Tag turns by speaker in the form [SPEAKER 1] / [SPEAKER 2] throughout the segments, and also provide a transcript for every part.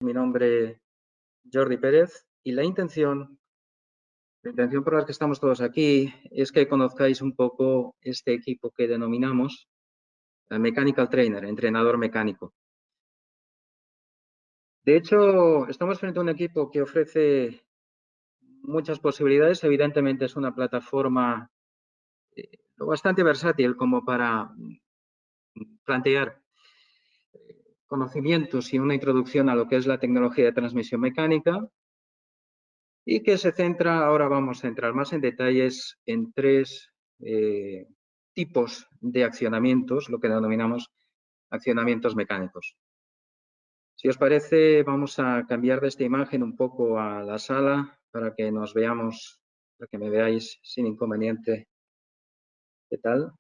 [SPEAKER 1] Mi nombre es Jordi Pérez y la intención por la que estamos todos aquí es que conozcáis un poco este equipo que denominamos Mechanical Trainer, entrenador mecánico. De hecho, estamos frente a un equipo que ofrece muchas posibilidades. Evidentemente es una plataforma bastante versátil como para plantear conocimientos y una introducción a lo que es la tecnología de transmisión mecánica, y que se centra, ahora vamos a entrar más en detalles, en tres tipos de accionamientos, lo que denominamos accionamientos mecánicos. Si os parece, vamos a cambiar de esta imagen un poco a la sala para que nos veamos, para que me veáis sin inconveniente. ¿Qué tal?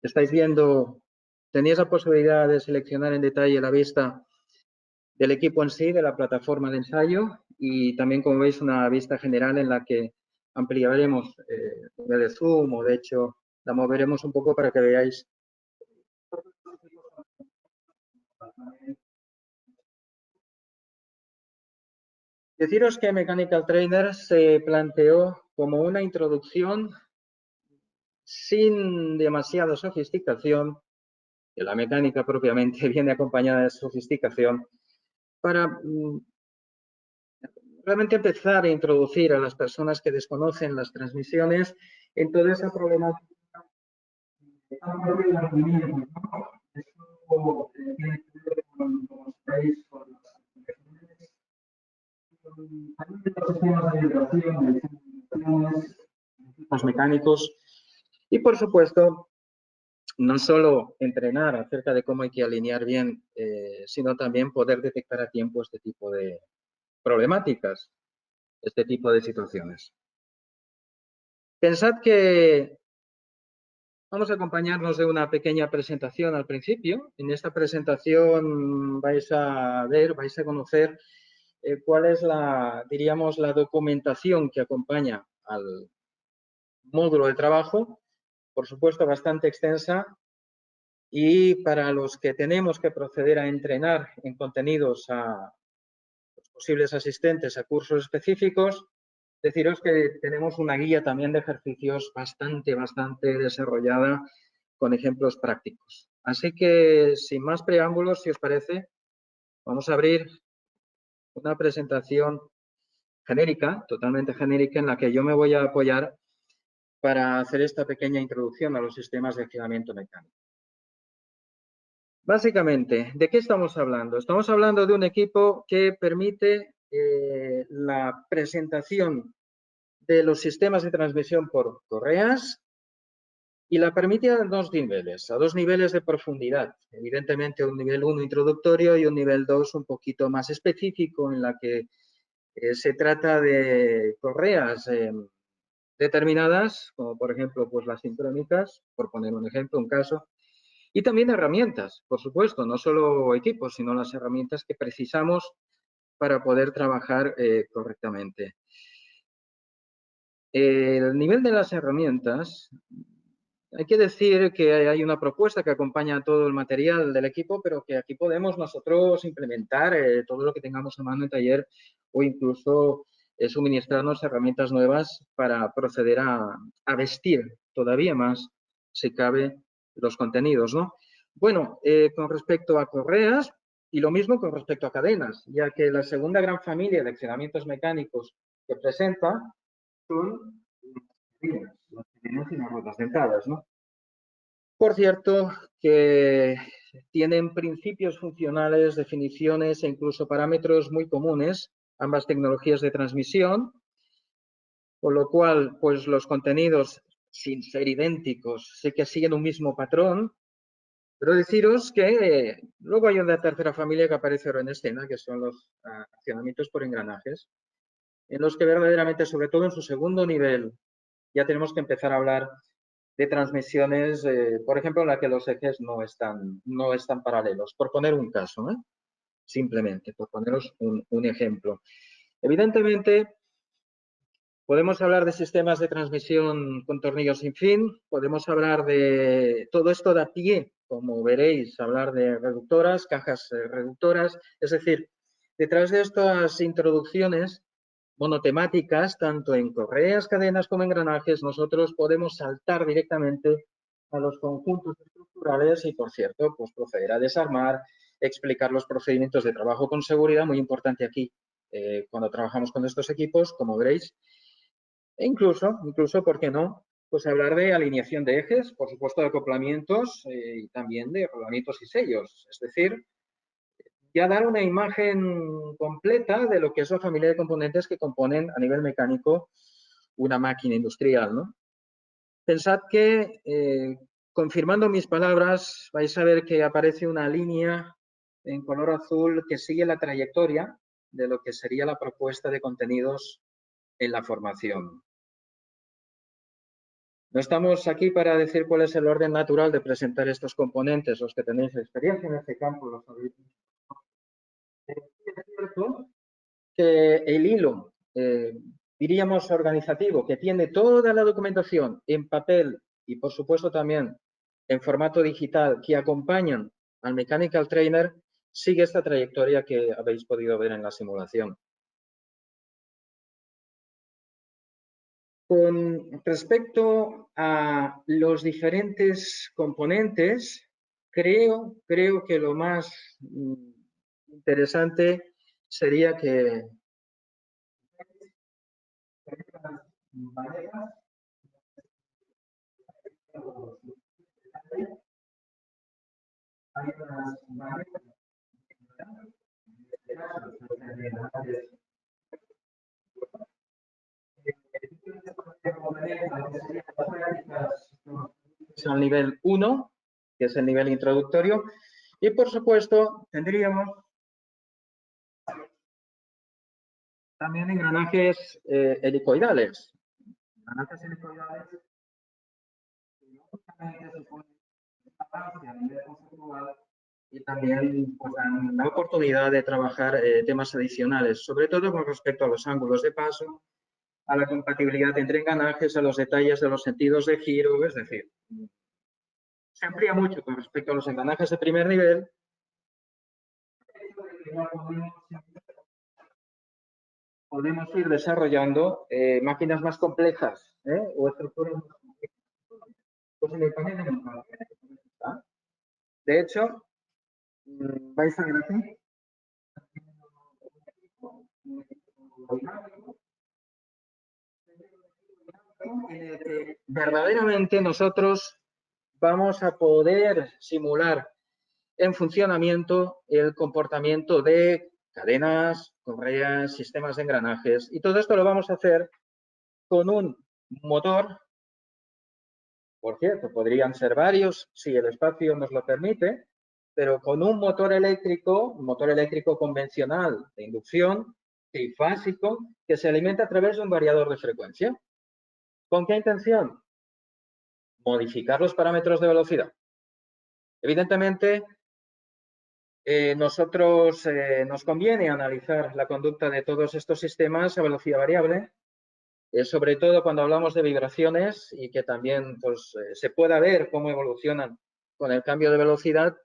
[SPEAKER 1] Estáis viendo, tenéis la posibilidad de seleccionar en detalle la vista del equipo en sí, de la plataforma de ensayo, y también, como veis, una vista general en la que ampliaremos de zoom, o de hecho la moveremos un poco para que veáis. Deciros que Mechanical Trainer se planteó como una introducción sin demasiada sofisticación, que la mecánica propiamente viene acompañada de sofisticación, para realmente empezar a introducir a las personas que desconocen las transmisiones en toda esa problemática. Los mecánicos y, por supuesto, no solo entrenar acerca de cómo hay que alinear bien, sino también poder detectar a tiempo este tipo de problemáticas, este tipo de situaciones. Pensad que vamos a acompañarnos de una pequeña presentación al principio. En esta presentación vais a ver, vais a conocer cuál es diríamos, la documentación que acompaña al módulo de trabajo, por supuesto bastante extensa, y para los que tenemos que proceder a entrenar en contenidos a los posibles asistentes a cursos específicos, deciros que tenemos una guía también de ejercicios bastante desarrollada con ejemplos prácticos. Así que, sin más preámbulos, si os parece, vamos a abrir una presentación genérica, totalmente genérica, en la que yo me voy a apoyar para hacer esta pequeña introducción a los sistemas de accionamiento mecánico. Básicamente, ¿de qué estamos hablando? Estamos hablando de un equipo que permite la presentación de los sistemas de transmisión por correas, y la permite a dos niveles de profundidad. Evidentemente, un nivel 1 introductorio y un nivel 2 un poquito más específico, en la que se trata de correas determinadas, como por ejemplo pues las sincrónicas, por poner un ejemplo, un caso, y también herramientas, por supuesto, no solo equipos, sino las herramientas que precisamos para poder trabajar correctamente. El nivel de las herramientas, hay que decir que hay una propuesta que acompaña todo el material del equipo, pero que aquí podemos nosotros implementar todo lo que tengamos a mano en taller, o incluso suministrarnos herramientas nuevas para proceder a vestir todavía más, si cabe, los contenidos, ¿no? Bueno, con respecto a correas, y lo mismo con respecto a cadenas, ya que la segunda gran familia de accionamientos mecánicos que presenta son las cadenas y las ruedas dentadas, ¿no? Por cierto, que tienen principios funcionales, definiciones e incluso parámetros muy comunes, ambas tecnologías de transmisión, con lo cual, pues los contenidos, sin ser idénticos, sí que siguen un mismo patrón, pero deciros que luego hay una tercera familia que aparece ahora en escena, que son los accionamientos por engranajes, en los que verdaderamente, sobre todo en su segundo nivel, ya tenemos que empezar a hablar de transmisiones, por ejemplo, en la que los ejes no están paralelos. Por poner un caso, simplemente, por poneros un ejemplo. Evidentemente, Podemos hablar de sistemas de transmisión con tornillos sin fin, podemos hablar de todo esto da pie, como veréis, hablar de reductoras, cajas reductoras, es decir, detrás de estas introducciones monotemáticas, tanto en correas, cadenas como engranajes, nosotros podemos saltar directamente a los conjuntos estructurales y, por cierto, pues proceder a desarmar, explicar los procedimientos de trabajo con seguridad, muy importante aquí cuando trabajamos con estos equipos, como veréis, e incluso, ¿por qué no? Pues hablar de alineación de ejes, por supuesto de acoplamientos y también de rodamientos y sellos. Es decir, ya dar una imagen completa de lo que es la familia de componentes que componen a nivel mecánico una máquina industrial, ¿no? Pensad que, confirmando mis palabras, vais a ver que aparece una línea en color azul que sigue la trayectoria de lo que sería la propuesta de contenidos en la formación. No estamos aquí para decir cuál es el orden natural de presentar estos componentes. Los que tenéis experiencia en este campo lo sabéis. Es cierto que el hilo, diríamos organizativo, que tiene toda la documentación en papel y, por supuesto, también en formato digital que acompañan al Mechanical Trainer, sigue esta trayectoria que habéis podido ver en la simulación. Con respecto a los diferentes componentes, creo que lo más interesante sería que hay unas maneras al nivel 1, que es el nivel introductorio, y por supuesto tendríamos también engranajes helicoidales. Engranajes helicoidales que no únicamente suponen avance a nivel conceptual y también pues, dan la oportunidad de trabajar temas adicionales, sobre todo con respecto a los ángulos de paso, a la compatibilidad entre engranajes, a los detalles de los sentidos de giro, es decir, se amplía mucho con respecto a los engranajes de primer nivel. Podemos ir desarrollando máquinas más complejas o estructuras más complejas. Pues en el panel de montaje. De hecho, vais a ver aquí en el que verdaderamente nosotros vamos a poder simular en funcionamiento el comportamiento de cadenas, correas, sistemas de engranajes. Y todo esto lo vamos a hacer con un motor, por cierto, podrían ser varios si el espacio nos lo permite, pero con un motor eléctrico convencional de inducción, trifásico, que se alimenta a través de un variador de frecuencia. ¿Con qué intención? Modificar los parámetros de velocidad. Evidentemente, nosotros nos conviene analizar la conducta de todos estos sistemas a velocidad variable, sobre todo cuando hablamos de vibraciones y que también pues, se pueda ver cómo evolucionan con el cambio de velocidad.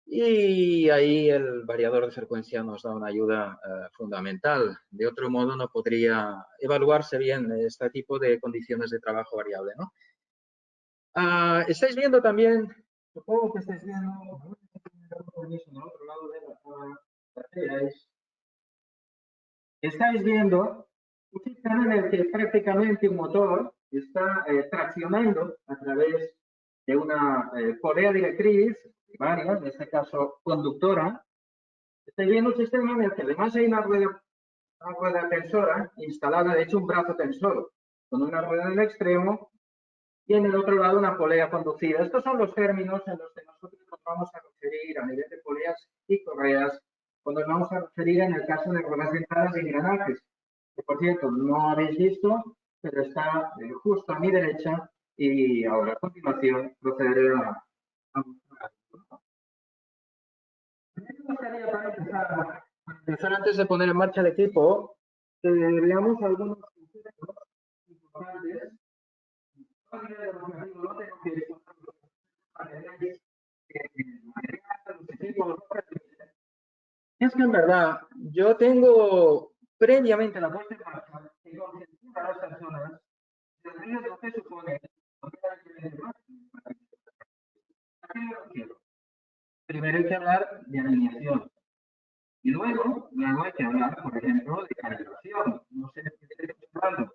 [SPEAKER 1] Y ahí el variador de frecuencia nos da una ayuda fundamental. De otro modo, no podría evaluarse bien este tipo de condiciones de trabajo variable, ¿no? Estáis viendo también, supongo que estáis viendo, en el otro lado de la tela, estáis viendo un sistema en el que prácticamente un motor está traccionando a través de una polea directriz primaria, en este caso conductora. Estáis viendo un sistema en el que además hay una rueda tensora instalada, de hecho un brazo tensor, con una rueda en el extremo y en el otro lado una polea conducida. Estos son los términos en los que nosotros nos vamos a referir a nivel de poleas y correas, cuando nos vamos a referir en el caso de ruedas dentadas y engranajes, que por cierto no habéis visto, pero está justo a mi derecha y ahora a continuación procederé a mostrar. Me gustaría para empezar antes de poner en marcha el equipo, veamos algunos importantes. Es que en verdad yo tengo previamente la puesta en marcha y concienciar a las personas del riesgo que supone. Primero hay que hablar de alineación y luego hay que hablar, por ejemplo, de calibración. No sé si estoy hablando.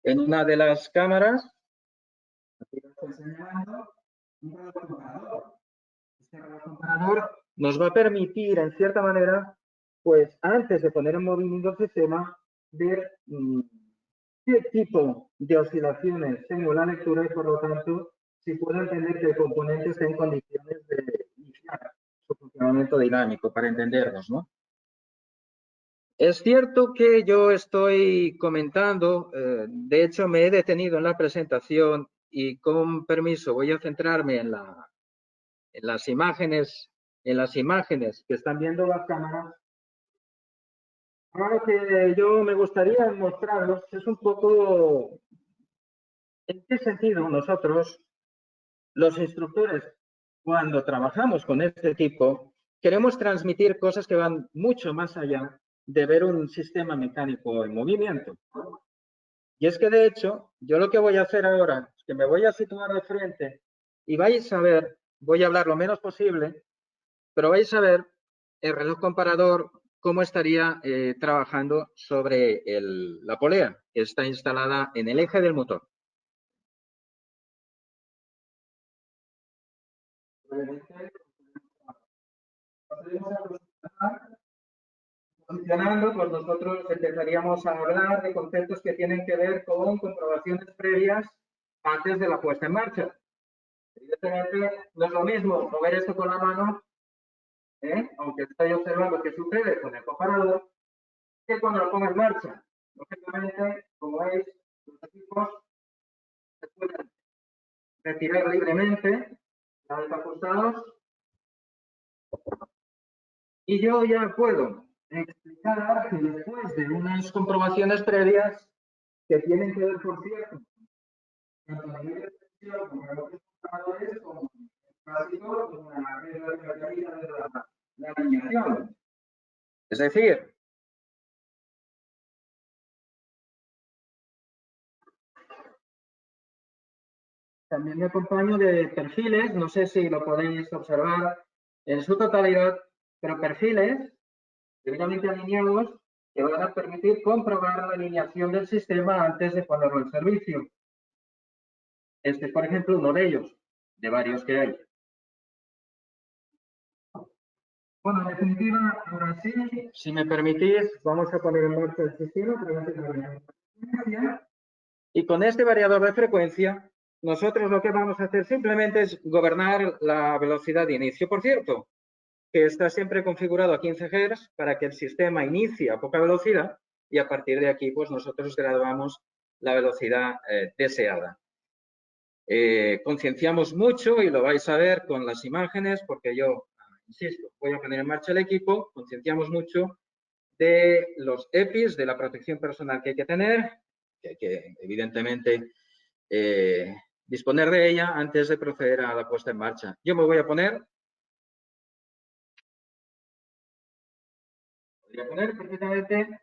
[SPEAKER 1] En una de las cámaras, aquí lo estoy señalando, un reloj comparador. Este reloj comparador nos va a permitir, en cierta manera, pues antes de poner en movimiento el sistema, ver qué tipo de oscilaciones tengo la lectura y, por lo tanto, si puedo entender que el componente está en condiciones de iniciar su funcionamiento dinámico, para entendernos, ¿no? Es cierto que yo estoy comentando, de hecho me he detenido en la presentación y con permiso voy a centrarme en las imágenes que están viendo las cámaras. Ahora que yo me gustaría mostraros es un poco en qué sentido nosotros, los instructores, cuando trabajamos con este equipo, queremos transmitir cosas que van mucho más allá de ver un sistema mecánico en movimiento. Y es que, de hecho, yo lo que voy a hacer ahora es que me voy a situar de frente y vais a ver, voy a hablar lo menos posible, pero vais a ver el reloj comparador cómo estaría trabajando sobre la polea que está instalada en el eje del motor. Funcionando, pues nosotros empezaríamos a hablar de conceptos que tienen que ver con comprobaciones previas antes de la puesta en marcha. Evidentemente, no es lo mismo mover esto con la mano, aunque estoy observando qué sucede con el comparador, que cuando lo ponga en marcha. Lógicamente, como veis, los equipos se pueden retirar libremente, una vez ajustados, y yo ya puedo explicar que después de unas comprobaciones previas que tienen que ver, por cierto, tanto a nivel de presión como a los computadores, como básico, como la regla de la alineación. Es decir, también me acompaño de perfiles, no sé si lo podéis observar en su totalidad, pero perfiles debidamente alineados que van a permitir comprobar la alineación del sistema antes de ponerlo en servicio. Este es, por ejemplo, uno de ellos, de varios que hay. Bueno, en definitiva, ahora sí, si me permitís, vamos a poner en marcha el sistema a través de la variador de frecuencia. Y con este variador de frecuencia, nosotros lo que vamos a hacer simplemente es gobernar la velocidad de inicio. Por cierto, que está siempre configurado a 15 Hz para que el sistema inicie a poca velocidad y a partir de aquí, pues nosotros graduamos la velocidad deseada. Concienciamos mucho y lo vais a ver con las imágenes porque yo, insisto, voy a poner en marcha el equipo, concienciamos mucho de los EPIs, de la protección personal que hay que tener, que hay que evidentemente disponer de ella antes de proceder a la puesta en marcha. Yo me voy a poner perfectamente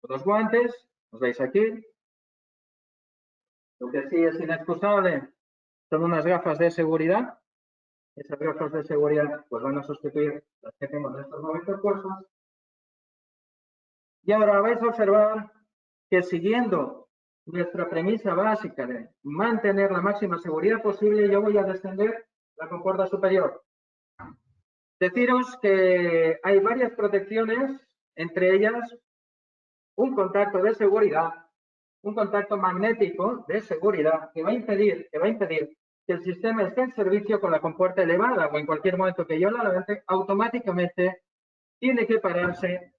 [SPEAKER 1] los guantes, los veis aquí. Lo que sí es inexcusable son unas gafas de seguridad. Esas gafas de seguridad pues van a sustituir las que tengo en estos momentos puestas. Y ahora vais a observar que siguiendo nuestra premisa básica de mantener la máxima seguridad posible, yo voy a descender la compuerta superior. Deciros que hay varias protecciones, entre ellas un contacto de seguridad, un contacto magnético de seguridad que va a impedir que el sistema esté en servicio con la compuerta elevada o en cualquier momento que yo la levante, automáticamente tiene que pararse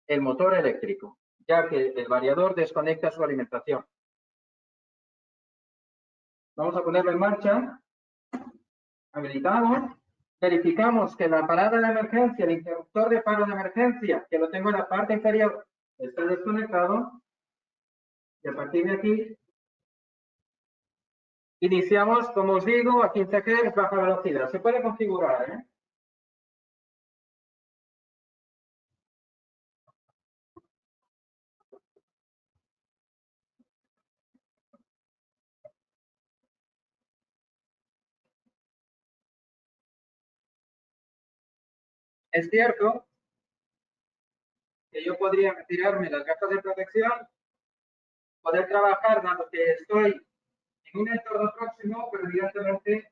[SPEAKER 1] el motor eléctrico, ya que el variador desconecta su alimentación. Vamos a ponerlo en marcha. Habilitamos. Verificamos que la parada de emergencia, el interruptor de paro de emergencia, que lo tengo en la parte inferior, está desconectado. Y a partir de aquí, iniciamos, como os digo, a 15 Hz, baja velocidad. Se puede configurar, ¿eh? Es cierto que yo podría retirarme las gafas de protección, poder trabajar dado que estoy en un entorno próximo, pero evidentemente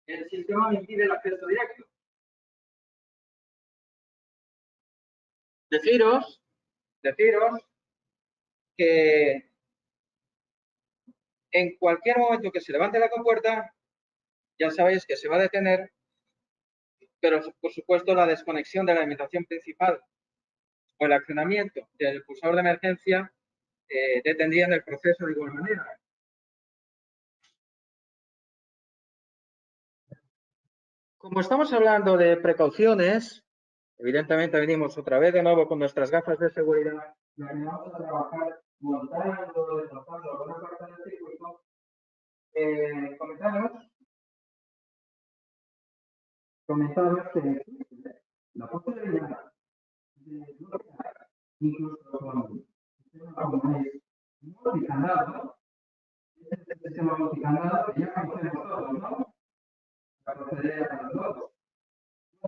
[SPEAKER 1] el sistema me impide el acceso directo. Deciros que en cualquier momento que se levante la compuerta, ya sabéis que se va a detener, pero por supuesto la desconexión de la alimentación principal o el accionamiento del pulsador de emergencia detendrían el proceso de igual manera. Como estamos hablando de precauciones, evidentemente venimos otra vez de nuevo con nuestras gafas de seguridad y vamos a trabajar montando, desmontando alguna parte del circuito. Comentaros que la posibilidad de bloquear incluso con multicandado, este sistema multicandado que ya conocemos todos, ¿no? Para proceder a los nodos.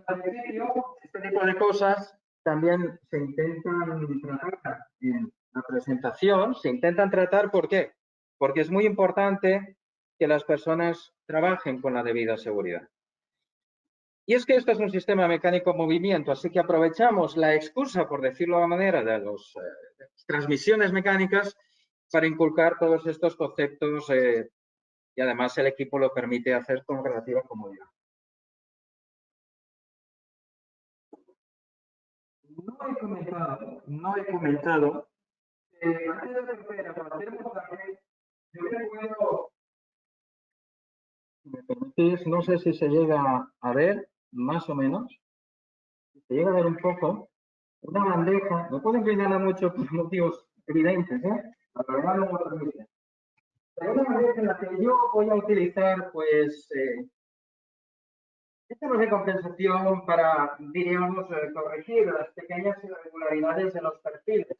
[SPEAKER 1] Al principio, este tipo de cosas también se intentan tratar en la presentación, se intentan tratar, ¿por qué? Porque es muy importante que las personas trabajen con la debida seguridad. Y es que esto es un sistema mecánico en movimiento, así que aprovechamos la excusa, por decirlo de la manera, de las transmisiones mecánicas para inculcar todos estos conceptos y además el equipo lo permite hacer con relativa comodidad. No he comentado antes de tercera, para hacer montaje, yo me puedo, si me permitís, no sé si se llega a ver, más o menos, si se llega a ver un poco, una bandeja, no puedo inclinarla mucho por motivos evidentes, ¿eh? La verdad no me lo permite. Pero una bandeja en la que yo voy a utilizar, pues, sistemas de compensación para, diríamos, corregir las pequeñas irregularidades de los perfiles.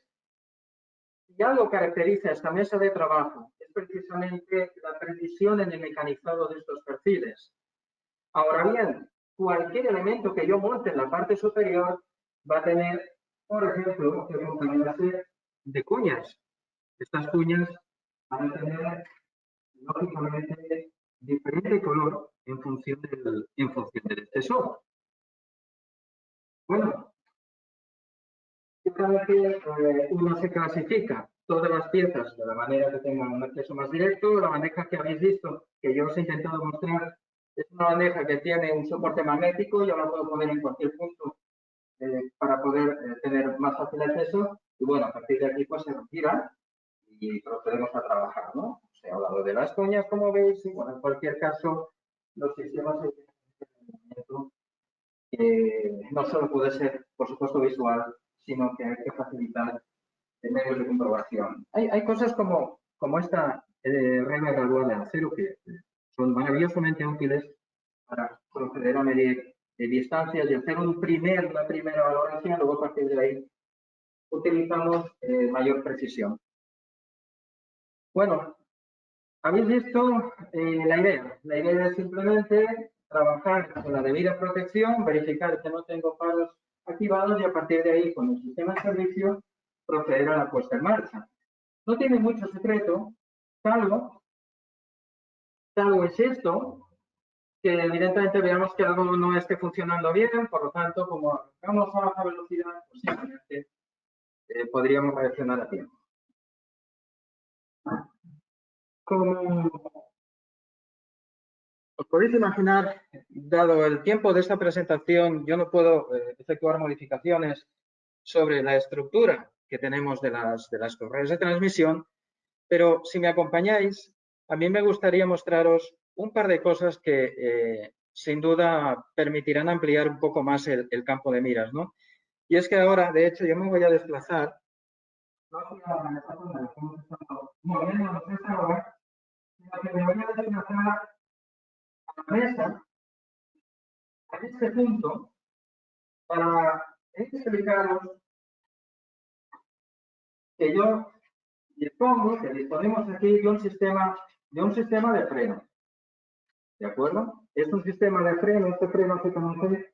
[SPEAKER 1] Y algo caracteriza esta mesa de trabajo es precisamente la precisión en el mecanizado de estos perfiles. Ahora bien, cualquier elemento que yo monte en la parte superior va a tener, por ejemplo, que acompañarse de cuñas. Estas cuñas van a tener, lógicamente, diferente color en función del espesor. Bueno, cada vez que uno se clasifica todas las piezas de la manera que tengan un acceso más directo, la bandeja que habéis visto, que yo os he intentado mostrar, es una bandeja que tiene un soporte magnético, yo la puedo poner en cualquier punto para poder tener más fácil acceso, y bueno, a partir de aquí pues se retira y procedemos a trabajar, ¿no? Se ha hablado de las coñas, como veis, y bueno, en cualquier caso, los sistemas de movimiento no solo puede ser, por supuesto, visual, sino que hay que facilitar medios de comprobación. Hay cosas como esta regla gradual de acero que son maravillosamente útiles para proceder a medir distancias y hacer una primera valoración, luego a partir de ahí utilizamos mayor precisión. Bueno, habéis visto la idea. La idea es simplemente trabajar con la debida protección, verificar que no tengo paros activados y a partir de ahí, con el sistema de servicio, proceder a la puesta en marcha. No tiene mucho secreto, salvo es esto, que evidentemente veamos que algo no esté funcionando bien, por lo tanto, como vamos a baja velocidad, pues simplemente podríamos reaccionar a tiempo. Como os podéis imaginar, dado el tiempo de esta presentación, yo no puedo efectuar modificaciones sobre la estructura que tenemos de las correas de transmisión, pero si me acompañáis, a mí me gustaría mostraros un par de cosas que sin duda permitirán ampliar un poco más el campo de miras, ¿no? Y es que ahora, de hecho, yo me voy a desplazar no hacia la esta zona que hemos estado moviéndonos esta hora, sino que me voy a desplazar a la mesa, a este punto, para explicaros que yo disponemos aquí de un sistema de freno. ¿De acuerdo? Es un sistema de freno, este freno se conoce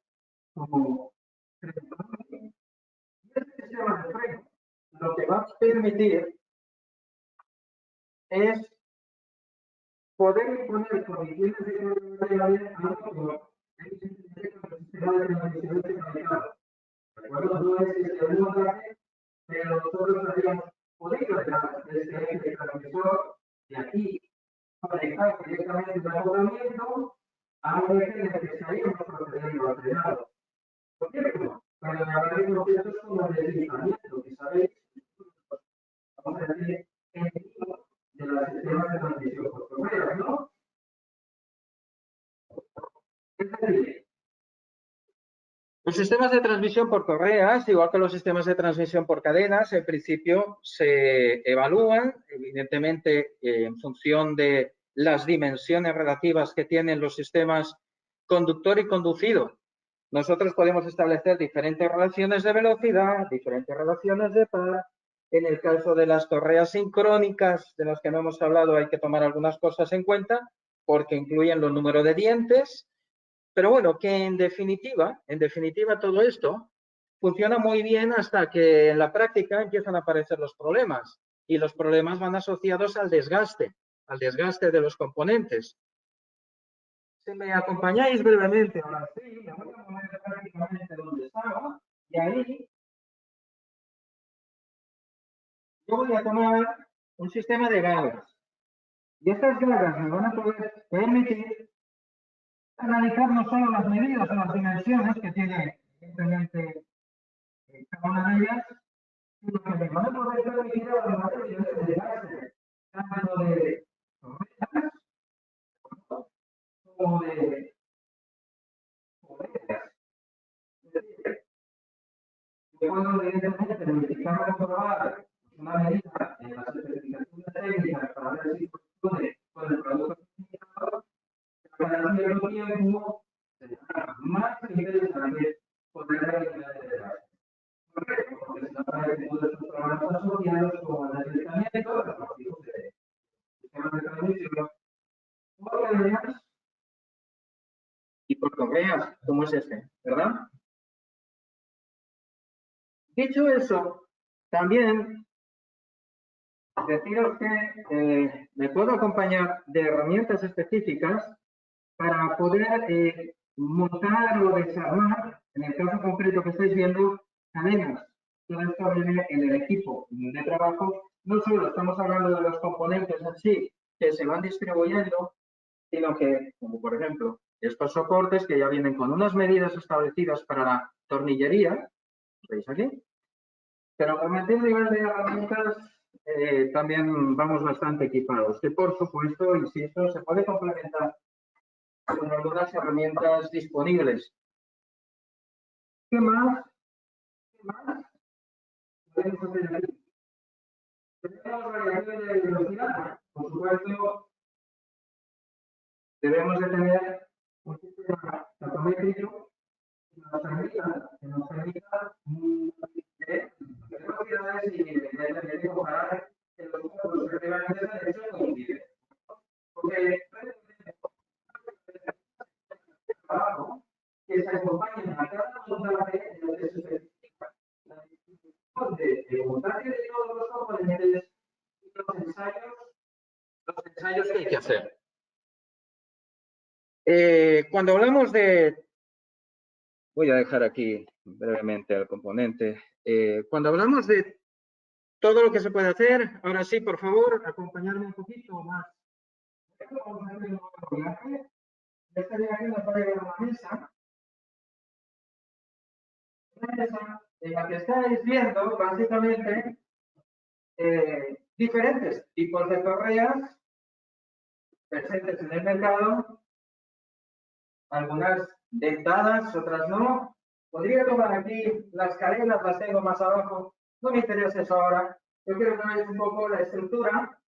[SPEAKER 1] como freno. Este sistema de freno lo que va a permitir es poder imponer condiciones de carga a algo que el sistema de transmisión centralizado. ¿De acuerdo? No es que sea un montaje, pero nosotros habíamos podido dejar este eje de transmisor de aquí conectar directamente el acoplamiento a un eje en el que estaríamos procediendo al frenado. ¿Por qué no? Para hablar de procesos como el deslizamiento, que sabéis, vamos a decir, en de los sistemas de transmisión por correas, ¿no? Es decir, los sistemas de transmisión por correas, igual que los sistemas de transmisión por cadenas, en principio se evalúan, evidentemente, en función de las dimensiones relativas que tienen los sistemas conductor y conducido. Nosotros podemos establecer diferentes relaciones de velocidad, diferentes relaciones de par. En el caso de las correas sincrónicas, de las que no hemos hablado, hay que tomar algunas cosas en cuenta, porque incluyen los números de dientes. Pero bueno, que en definitiva todo esto funciona muy bien hasta que en la práctica empiezan a aparecer los problemas. Y los problemas van asociados al desgaste de los componentes. Si me acompañáis brevemente, ahora sí, me voy a mover prácticamente donde estaba, y ahí yo voy a tomar un sistema de garras. Y estas garras me van a poder permitir analizar no solo las medidas o las dimensiones que tiene simplemente cada una de ellas, sino que me van a poder permitir además de desgaste, tanto de tormentas como de pobrezas. Es decir, yo puedo evidentemente verificar o comprobar una medida en las especificaciones técnicas para ver si corresponde con el producto utilizado, pero cada cierto tiempo será más interesante poder realizar el desgaste. ¿Por qué? Porque se aparecen todos estos programas asociados como el deslizamiento, los tipos de sistemas de transmisión, por cadenas y por correas, como es este, ¿verdad? Dicho eso, también deciros que me puedo acompañar de herramientas específicas para poder montar o desarmar, en el caso concreto que estáis viendo, cadenas. Todo esto viene en el equipo de trabajo. No solo estamos hablando de los componentes en sí que se van distribuyendo, sino que, como por ejemplo, estos soportes que ya vienen con unas medidas establecidas para la tornillería, ¿veis aquí? Pero con el nivel de herramientas también vamos bastante equipados, que por supuesto, insisto, se puede complementar con algunas herramientas disponibles. ¿Qué más? ¿Qué más podemos hacer aquí? Tenemos variaciones de velocidad. Por supuesto, debemos de tener un sistema tacométrico que nos permita ver velocidades y evidentemente comparar en los módulos que tengan esa hecho con un porque trabajo que se acompañen a cada montaje en lo que se especifica la distribución de montaje de todos los componentes y los ensayos que hay que hacer. Cuando hablamos de, voy a dejar aquí brevemente el componente, cuando hablamos de todo lo que se puede hacer, ahora sí, por favor, acompañarme un poquito más. Vamos a hacer un nuevo viaje. Ya estaría aquí una pared de una mesa en la que estáis viendo básicamente diferentes tipos de correas presentes en el mercado, algunas dentadas, otras no. Podría tomar aquí las cadenas, las tengo más abajo, no me interesa eso ahora. yo quiero que veáis un poco la estructura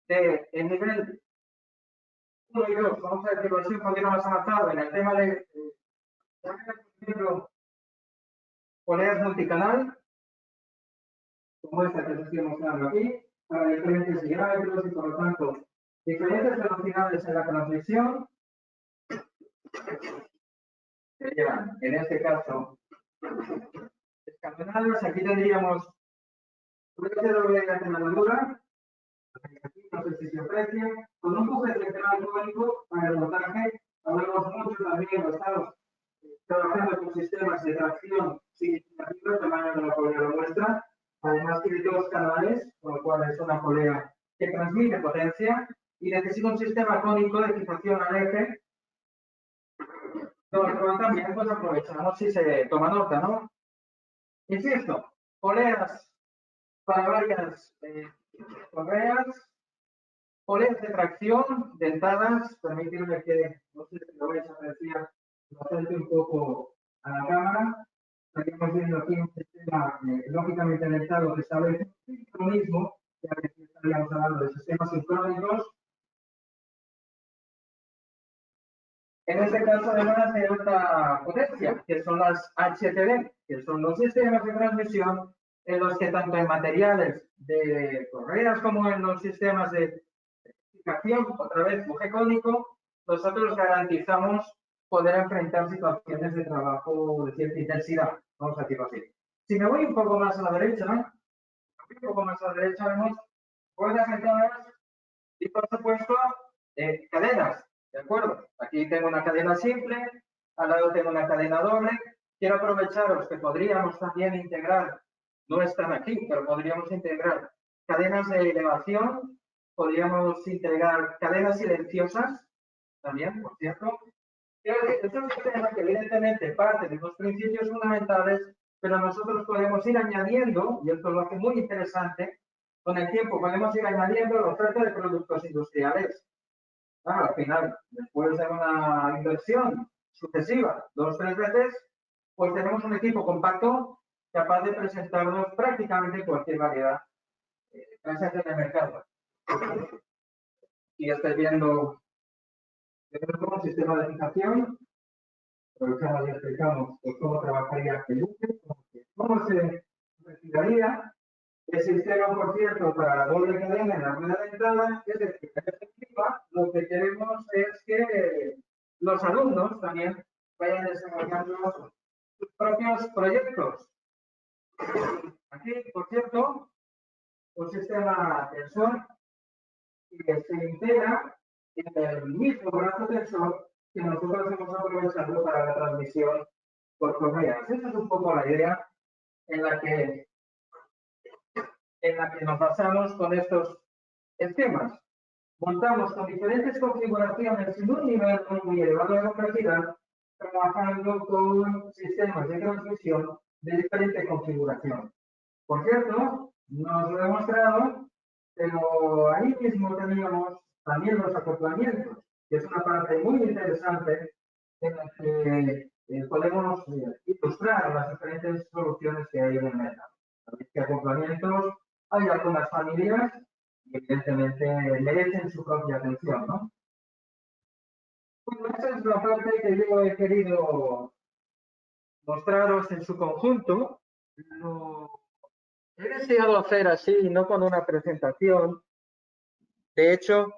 [SPEAKER 1] del nivel 1 y 2. Vamos a decirlo así un poquito más avanzado en el tema de, por ejemplo, poleas multicanal, como esta que os estoy mostrando aquí, para diferentes diámetros y por lo tanto diferentes velocidades en la transmisión. Serían, en este caso, escalonadas. Aquí tendríamos una doble de atenuadura, no sé si se aprecia, con un bucle central cónico para el montaje. Hablamos mucho también, estamos trabajando con sistemas de tracción significativos, el tamaño de la polea lo muestra. Además tiene dos canales, con lo cual es una polea que transmite potencia y necesita un sistema cónico de fijación al eje, con el cual también pues, aprovechamos si se toma nota, ¿no? Insisto, poleas para varias correas, poleas de tracción, dentadas, permitirme que, no sé si lo vais a apreciar, lo acerque un poco a la cámara. Estaríamos viendo aquí un sistema lógicamente dentado que establece lo mismo, ya que estaríamos hablando de sistemas sincrónicos. En este caso, además de alta potencia, que son las HTD, que son los sistemas de transmisión en los que tanto en materiales de correas como en los sistemas de fijación, otra vez buje cónico, nosotros garantizamos poder enfrentar situaciones de trabajo de cierta intensidad, vamos a decirlo así. Si me voy un poco más a la derecha, vemos ruedas entradas y, por supuesto, cadenas, ¿de acuerdo? Aquí tengo una cadena simple, al lado tengo una cadena doble. Quiero aprovecharos que podríamos también integrar, no están aquí, pero podríamos integrar cadenas de elevación, podríamos integrar cadenas silenciosas, también, por cierto. Este es un sistema que evidentemente parte de los principios fundamentales, pero nosotros podemos ir añadiendo, y esto lo hace muy interesante, con el tiempo podemos ir añadiendo la oferta de productos industriales. Al final, después de una inversión sucesiva, 2 o 3 veces, pues tenemos un equipo compacto capaz de presentarnos prácticamente cualquier variedad presente en el mercado. Y estáis viendo un sistema de fijación, aprovechamos y explicamos pues, cómo trabajaría el buque, cómo se retiraría. El sistema, por cierto, para la doble cadena en la rueda de entrada, es decir, en definitiva, lo que queremos es que los alumnos también vayan desarrollando sus propios proyectos. Aquí, por cierto, un sistema tensor que se integra en el mismo brazo tensor que nosotros hemos aprovechado para la transmisión por correas. Esa es un poco la idea en la que nos basamos con estos esquemas. Montamos con diferentes configuraciones en un nivel muy elevado de complejidad, trabajando con sistemas de transmisión de diferente configuración. Por cierto, nos lo he demostrado, pero ahí mismo teníamos también los acoplamientos, que es una parte muy interesante en la que podemos ilustrar las diferentes soluciones que hay en el mercado. Sabéis que acoplamientos hay algunas familias y evidentemente merecen su propia atención, ¿no? Bueno, esa es la parte que yo he querido mostraros en su conjunto. Lo he deseado hacer así, no con una presentación. De hecho,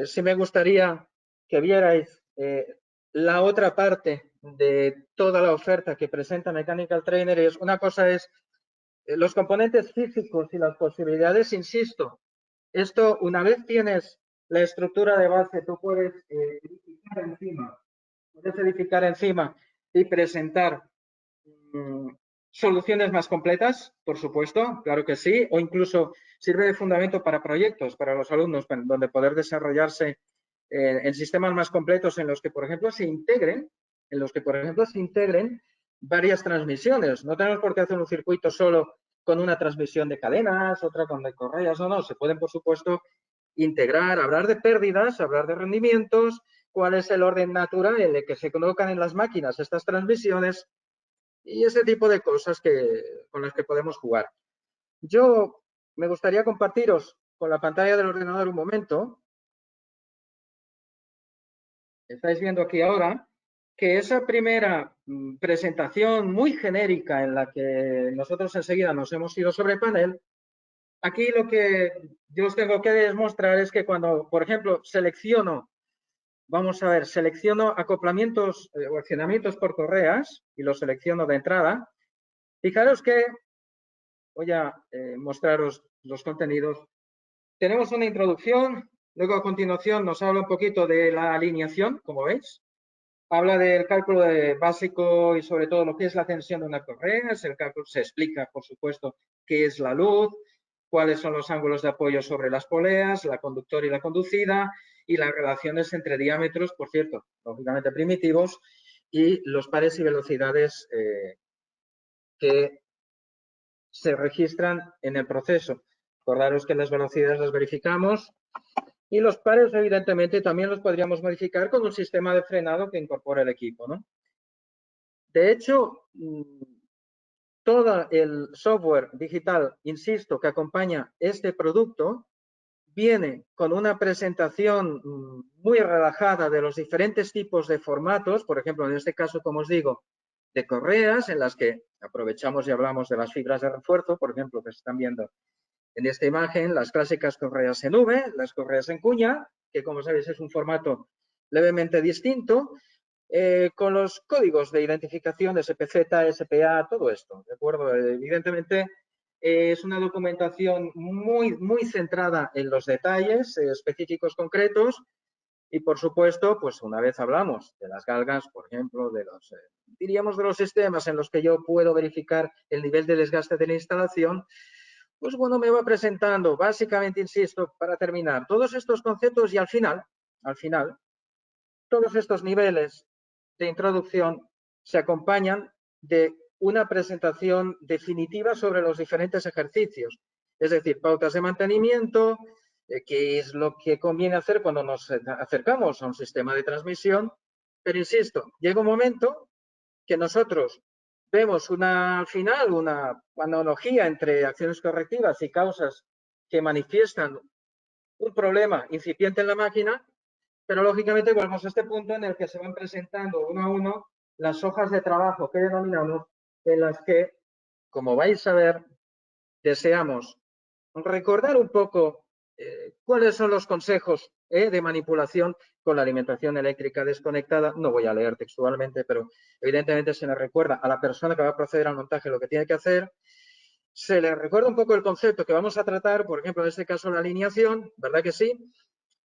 [SPEAKER 1] sí me gustaría que vierais la otra parte de toda la oferta que presenta Mechanical Trainer. Es, una cosa es los componentes físicos y las posibilidades, insisto. Esto, una vez tienes la estructura de base, tú puedes edificar encima y presentar soluciones más completas, por supuesto, claro que sí, o incluso sirve de fundamento para proyectos, para los alumnos, donde poder desarrollarse en sistemas más completos en los que, por ejemplo, se integren, varias transmisiones. No tenemos por qué hacer un circuito solo con una transmisión de cadenas, otra con de correas, no, se pueden, por supuesto, integrar, hablar de pérdidas, hablar de rendimientos, cuál es el orden natural en el que se colocan en las máquinas estas transmisiones y ese tipo de cosas con las que podemos jugar. Yo me gustaría compartiros con la pantalla del ordenador un momento. Estáis viendo aquí ahora que esa primera presentación muy genérica en la que nosotros enseguida nos hemos ido sobre panel, aquí lo que yo os tengo que demostrar es que cuando, por ejemplo, selecciono, vamos a ver, selecciono acoplamientos o accionamientos por correas y los selecciono de entrada, fijaros que voy a mostraros los contenidos. Tenemos una introducción, luego a continuación nos habla un poquito de la alineación, como veis. Habla del cálculo básico y sobre todo lo que es la tensión de una correa. El cálculo se explica, por supuesto, qué es la luz, cuáles son los ángulos de apoyo sobre las poleas, la conductora y la conducida, y las relaciones entre diámetros, por cierto, lógicamente primitivos, y los pares y velocidades que se registran en el proceso. Acordaros que las velocidades las verificamos y los pares, evidentemente, también los podríamos modificar con un sistema de frenado que incorpora el equipo, ¿no? De hecho, todo el software digital, insisto, que acompaña este producto, viene con una presentación muy relajada de los diferentes tipos de formatos, por ejemplo, en este caso, como os digo, de correas, en las que aprovechamos y hablamos de las fibras de refuerzo, por ejemplo, que se están viendo en esta imagen, las clásicas correas en V, las correas en cuña, que como sabéis es un formato levemente distinto, con los códigos de identificación SPZ, SPA, todo esto, ¿de acuerdo? Evidentemente es una documentación muy centrada en los detalles específicos concretos y, por supuesto, pues una vez hablamos de las galgas, por ejemplo, de los, diríamos, de los sistemas en los que yo puedo verificar el nivel de desgaste de la instalación, pues bueno, me va presentando, básicamente, insisto, para terminar, todos estos conceptos y al final, todos estos niveles de introducción se acompañan de una presentación definitiva sobre los diferentes ejercicios, es decir, pautas de mantenimiento, qué es lo que conviene hacer cuando nos acercamos a un sistema de transmisión, pero insisto, llega un momento que nosotros vemos al final una analogía entre acciones correctivas y causas que manifiestan un problema incipiente en la máquina, pero lógicamente volvemos a este punto en el que se van presentando uno a uno las hojas de trabajo que denominamos, en las que, como vais a ver, deseamos recordar un poco cuáles son los consejos de manipulación con la alimentación eléctrica desconectada. No voy a leer textualmente, pero evidentemente se le recuerda a la persona que va a proceder al montaje lo que tiene que hacer. Se le recuerda un poco el concepto que vamos a tratar, por ejemplo, en este caso la alineación, ¿verdad que sí?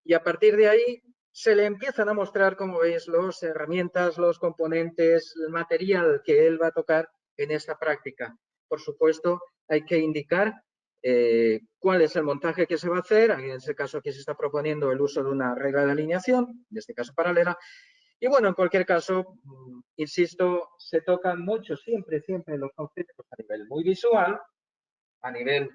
[SPEAKER 1] Y a partir de ahí se le empiezan a mostrar, como veis, las herramientas, los componentes, el material que él va a tocar en esta práctica. Por supuesto, hay que indicar cuál es el montaje que se va a hacer. En este caso aquí se está proponiendo el uso de una regla de alineación, en este caso paralela. Y bueno, en cualquier caso, insisto, se tocan mucho, siempre los conceptos a nivel muy visual, a nivel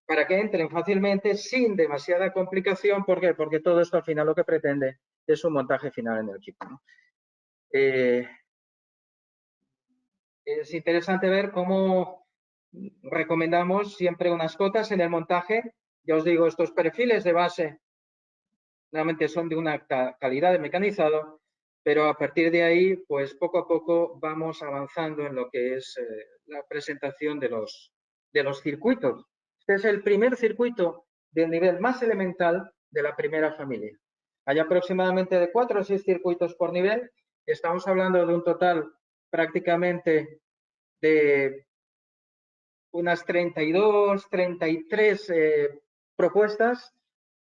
[SPEAKER 1] para que entren fácilmente sin demasiada complicación. ¿Por qué? Porque todo esto al final lo que pretende es un montaje final en el equipo, ¿no? Es interesante ver cómo recomendamos siempre unas cotas en el montaje. Ya os digo, estos perfiles de base realmente son de una calidad de mecanizado, pero a partir de ahí, pues poco a poco vamos avanzando en lo que es la presentación de los circuitos. Este es el primer circuito del nivel más elemental de la primera familia. Hay aproximadamente de 4 o 6 circuitos por nivel. Estamos hablando de un total prácticamente de unas 32, 33 propuestas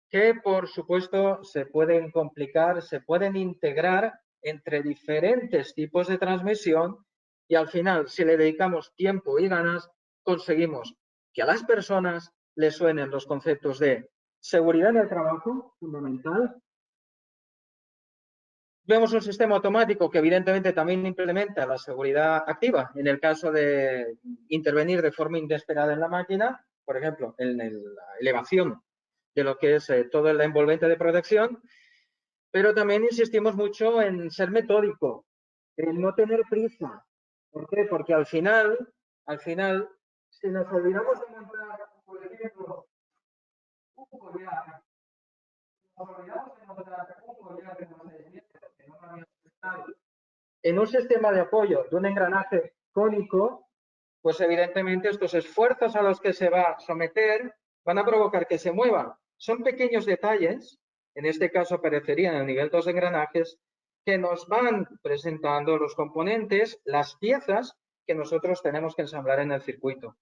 [SPEAKER 1] que, por supuesto, se pueden complicar, se pueden integrar entre diferentes tipos de transmisión y al final, si le dedicamos tiempo y ganas, conseguimos que a las personas les suenen los conceptos de seguridad en el trabajo, fundamental. Vemos un sistema automático que evidentemente también implementa la seguridad activa en el caso de intervenir de forma inesperada en la máquina, por ejemplo, en la elevación de lo que es todo el envolvente de protección, pero también insistimos mucho en ser metódico, en no tener prisa. ¿Por qué? Porque al final, si nos olvidamos de montar ejemplo, un collar. Nos olvidamos de montar un collar que nos desvierte, que no lo habíamos testado. En un sistema de apoyo de un engranaje cónico, pues evidentemente estos esfuerzos a los que se va a someter van a provocar que se mueva. Son pequeños detalles, en este caso aparecerían en el nivel 2 de engranajes, que nos van presentando los componentes, las piezas que nosotros tenemos que ensamblar en el circuito.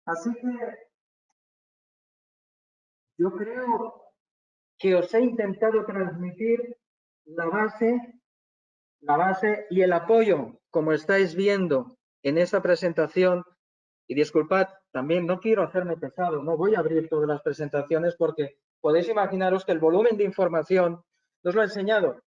[SPEAKER 1] Así que yo creo que os he intentado transmitir la base y el apoyo, como estáis viendo en esta presentación. Y disculpad, también no quiero hacerme pesado, no voy a abrir todas las presentaciones porque podéis imaginaros que el volumen de información, no os lo he enseñado,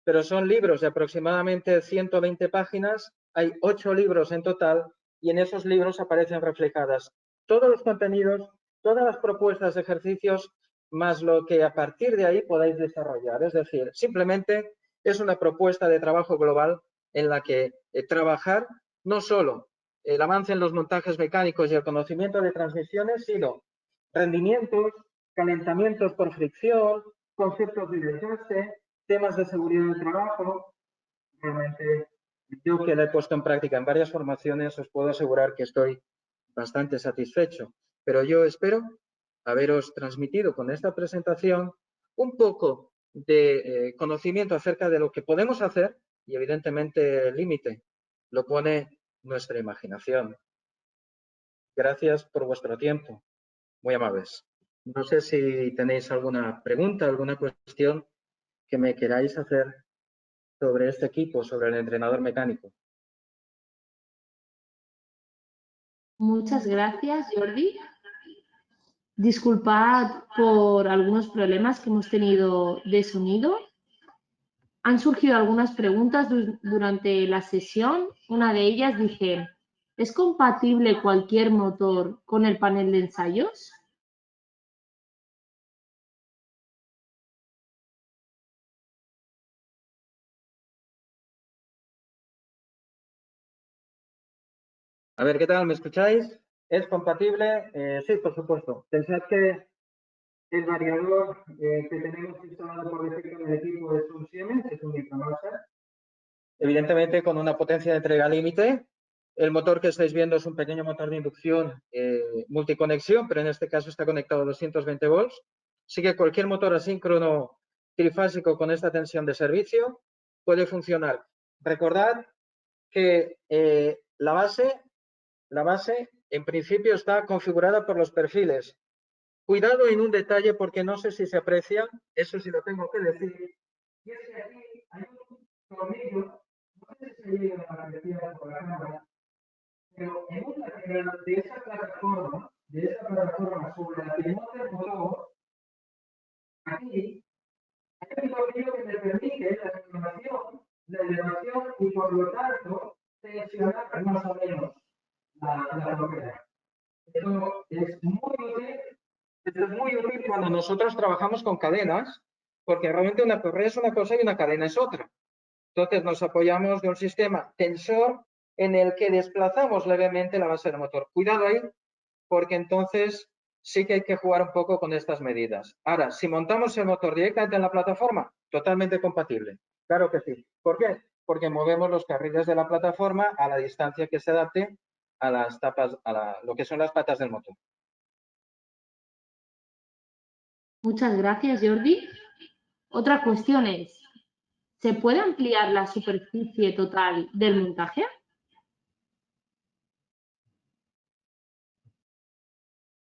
[SPEAKER 1] pero son libros de aproximadamente 120 páginas, hay 8 libros en total y en esos libros aparecen reflejadas todos los contenidos, todas las propuestas de ejercicios, más lo que a partir de ahí podáis desarrollar. Es decir, simplemente es una propuesta de trabajo global en la que trabajar no solo el avance en los montajes mecánicos y el conocimiento de transmisiones, sino rendimientos, calentamientos por fricción, conceptos de desgaste, temas de seguridad del trabajo. Realmente, yo que la he puesto en práctica en varias formaciones, os puedo asegurar que estoy bastante satisfecho. Pero yo espero haberos transmitido con esta presentación un poco de conocimiento acerca de lo que podemos hacer y evidentemente el límite lo pone nuestra imaginación. Gracias por vuestro tiempo. Muy amables. No sé si tenéis alguna pregunta, alguna cuestión que me queráis hacer sobre este equipo, sobre el entrenador mecánico.
[SPEAKER 2] Muchas gracias, Jordi. Disculpad por algunos problemas que hemos tenido de sonido. Han surgido algunas preguntas durante la sesión. Una de ellas dice, ¿es compatible cualquier motor con el panel de ensayos?
[SPEAKER 1] A ver, ¿qué tal? ¿Me escucháis? ¿Es compatible? Sí, por supuesto. Pensad que el variador que tenemos instalado por defecto en el equipo es un Siemens, es un micromaster. Evidentemente con una potencia de entrega límite. El motor que estáis viendo es un pequeño motor de inducción multiconexión, pero en este caso está conectado a 220 volts. Así que cualquier motor asíncrono trifásico con esta tensión de servicio puede funcionar. Recordad que la base en principio está configurada por los perfiles. Cuidado en un detalle porque no sé si se aprecia, eso sí lo tengo que decir, y es que aquí hay un tornillo, no sé si se llega a apreciar por la cámara, pero en un lateral de esa plataforma sobre la que monta el motor, aquí hay un tornillo que me permite la elevación y por lo tanto tensionar más o menos la correa. Esto es muy útil cuando nosotros trabajamos con cadenas, porque realmente una correa es una cosa y una cadena es otra. Entonces nos apoyamos de un sistema tensor en el que desplazamos levemente la base del motor. Cuidado ahí, porque entonces sí que hay que jugar un poco con estas medidas. Ahora, si montamos el motor directamente en la plataforma, totalmente compatible. Claro que sí. ¿Por qué? Porque movemos los carriles de la plataforma a la distancia que se adapte a las tapas, lo que son las patas del motor.
[SPEAKER 2] Muchas gracias, Jordi. Otra cuestión es, ¿se puede ampliar la superficie total del montaje?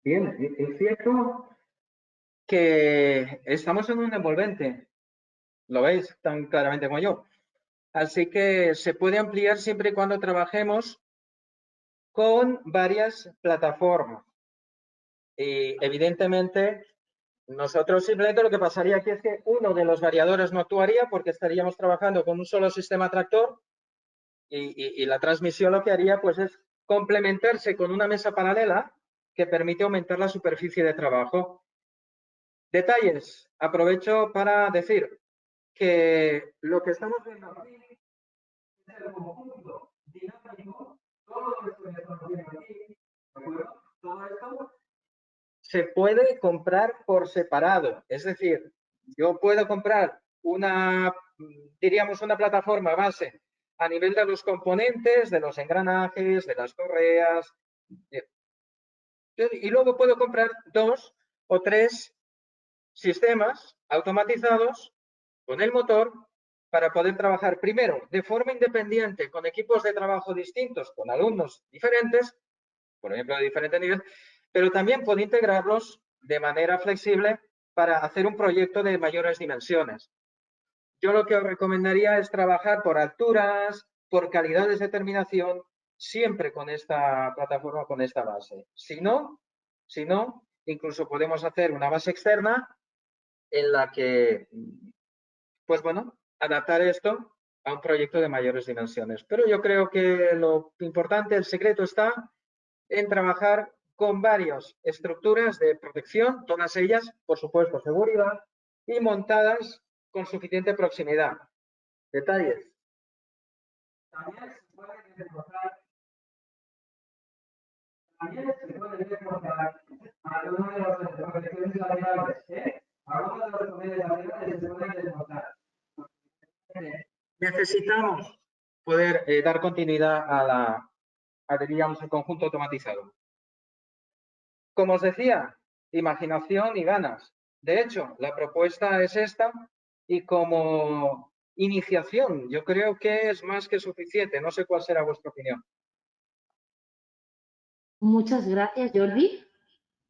[SPEAKER 1] Bien, es cierto que estamos en un envolvente, lo veis tan claramente como yo. Así que se puede ampliar siempre y cuando trabajemos con varias plataformas. Y evidentemente, nosotros simplemente lo que pasaría aquí es que uno de los variadores no actuaría porque estaríamos trabajando con un solo sistema tractor y la transmisión lo que haría pues es complementarse con una mesa paralela que permite aumentar la superficie de trabajo. Detalles. Aprovecho para decir que lo que estamos viendo aquí es el conjunto dinámico, todo lo que estoy haciendo aquí ¿De acuerdo? Todo esto se puede comprar por separado. Es decir, yo puedo comprar diríamos, una plataforma base a nivel de los componentes, de los engranajes, de las correas, y luego puedo comprar 2 o 3 sistemas automatizados con el motor para poder trabajar primero de forma independiente con equipos de trabajo distintos, con alumnos diferentes, por ejemplo, de diferente nivel, pero también puedo integrarlos de manera flexible para hacer un proyecto de mayores dimensiones. Yo lo que os recomendaría es trabajar por alturas, por calidades de terminación, siempre con esta plataforma, con esta base. Si no, incluso podemos hacer una base externa en la que, pues bueno, adaptar esto a un proyecto de mayores dimensiones. Pero yo creo que lo importante, el secreto está en trabajar con varias estructuras de protección, todas ellas, por supuesto, seguridad, y montadas con suficiente proximidad. Detalles. También se puede reforzar algunos de los protecciones laterales, algunos de los paneles laterales se pueden desmontar. Necesitamos poder dar continuidad diríamos, el conjunto automatizado. Como os decía, imaginación y ganas. De hecho, la propuesta es esta y como iniciación yo creo que es más que suficiente. No sé cuál será vuestra opinión.
[SPEAKER 2] Muchas gracias, Jordi.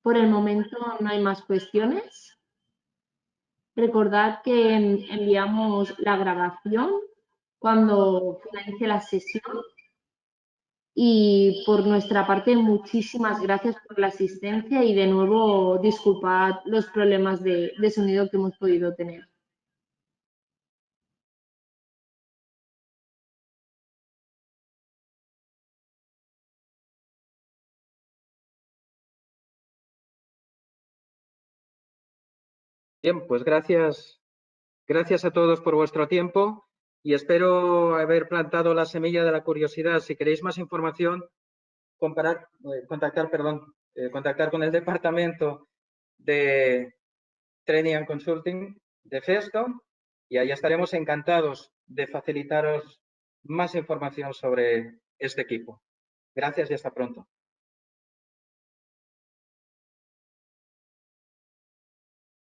[SPEAKER 2] Por el momento no hay más cuestiones. Recordad que enviamos la grabación cuando finalice la sesión. Y por nuestra parte, muchísimas gracias por la asistencia y de nuevo disculpad los problemas de sonido que hemos podido tener.
[SPEAKER 1] Bien, pues gracias a todos por vuestro tiempo y espero haber plantado la semilla de la curiosidad. Si queréis más información, contactar con el departamento de Training and Consulting de Festo y ahí estaremos encantados de facilitaros más información sobre este equipo. Gracias y hasta pronto.